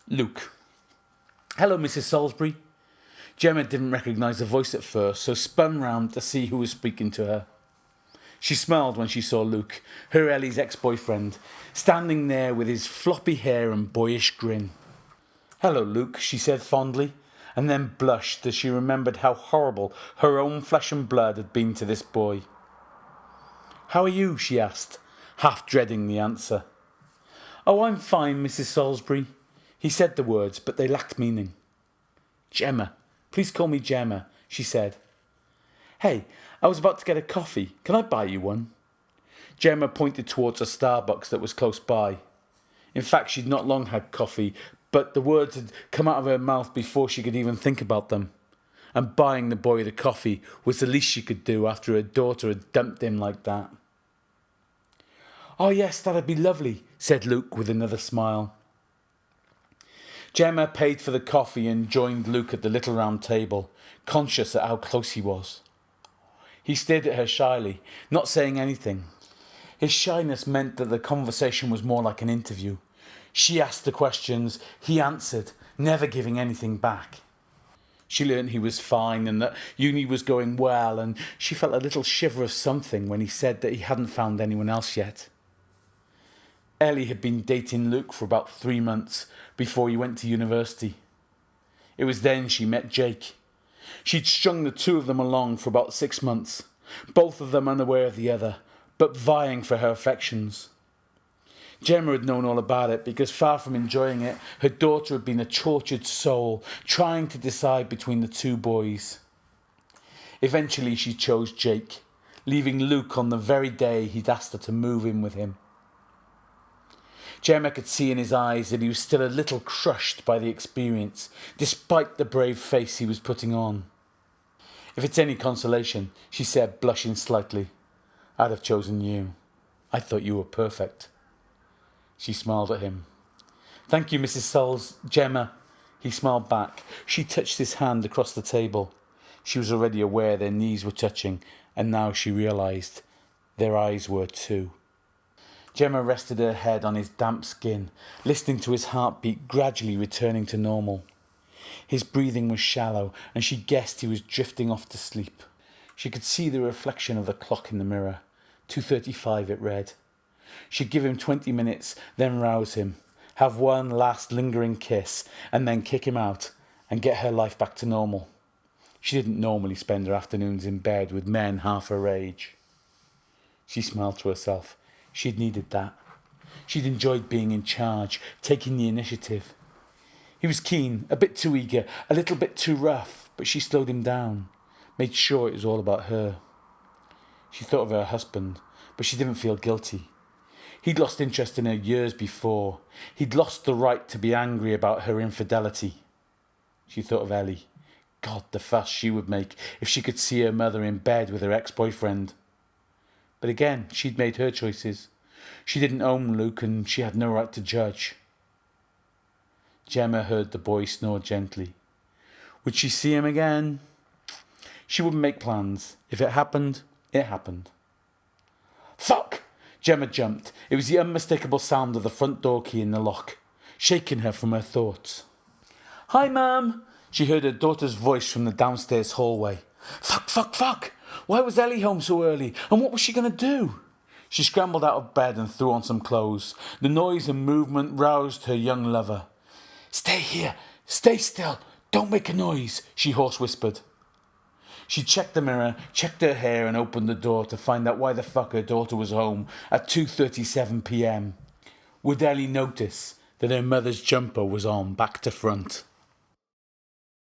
Luke. Hello, Mrs. Salisbury. Gemma didn't recognise the voice at first, so spun round to see who was speaking to her. She smiled when she saw Luke, her Ellie's ex-boyfriend, standing there with his floppy hair and boyish grin. Hello, Luke, she said fondly, and then blushed as she remembered how horrible her own flesh and blood had been to this boy. How are you? She asked, half dreading the answer. Oh, I'm fine, Mrs. Salisbury. He said the words, but they lacked meaning. Gemma, please call me Gemma, she said. Hey, I was about to get a coffee. Can I buy you one? Gemma pointed towards a Starbucks that was close by. In fact, she'd not long had coffee, but the words had come out of her mouth before she could even think about them. And buying the boy the coffee was the least she could do after her daughter had dumped him like that. Oh yes, that'd be lovely, said Luke with another smile. Gemma paid for the coffee and joined Luke at the little round table, conscious at how close he was. He stared at her shyly, not saying anything. His shyness meant that the conversation was more like an interview. She asked the questions, he answered, never giving anything back. She learned he was fine and that uni was going well, and she felt a little shiver of something when he said that he hadn't found anyone else yet. Ellie had been dating Luke for about 3 months before he went to university. It was then she met Jake. She'd strung the two of them along for about 6 months, both of them unaware of the other, but vying for her affections. Gemma had known all about it because, far from enjoying it, her daughter had been a tortured soul, trying to decide between the two boys. Eventually she chose Jake, leaving Luke on the very day he'd asked her to move in with him. Gemma could see in his eyes that he was still a little crushed by the experience, despite the brave face he was putting on. If it's any consolation, she said, blushing slightly, I'd have chosen you. I thought you were perfect. She smiled at him. Thank you, Mrs. Gemma. He smiled back. She touched his hand across the table. She was already aware their knees were touching, and now she realised their eyes were too. Gemma rested her head on his damp skin, listening to his heartbeat gradually returning to normal. His breathing was shallow, and she guessed he was drifting off to sleep. She could see the reflection of the clock in the mirror. 2:35 it read. She'd give him 20 minutes, then rouse him, have one last lingering kiss, and then kick him out and get her life back to normal. She didn't normally spend her afternoons in bed with men half her age. She smiled to herself. She'd needed that. She'd enjoyed being in charge, taking the initiative. He was keen, a bit too eager, a little bit too rough, but she slowed him down, made sure it was all about her. She thought of her husband, but she didn't feel guilty. He'd lost interest in her years before. He'd lost the right to be angry about her infidelity. She thought of Ellie. God, the fuss she would make if she could see her mother in bed with her ex-boyfriend. But again, she'd made her choices. She didn't own Luke, and she had no right to judge. Gemma heard the boy snore gently. Would she see him again? She wouldn't make plans. If it happened, it happened. Fuck! Gemma jumped. It was the unmistakable sound of the front door key in the lock, shaking her from her thoughts. Hi, Mum! She heard her daughter's voice from the downstairs hallway. Fuck! Why was Ellie home so early? And what was she going to do? She scrambled out of bed and threw on some clothes. The noise and movement roused her young lover. Stay here! Stay still! Don't make a noise! She hoarse-whispered. She checked the mirror, checked her hair, and opened the door to find out why the fuck her daughter was home at 2:37 p.m. Would Ellie notice that her mother's jumper was on back to front?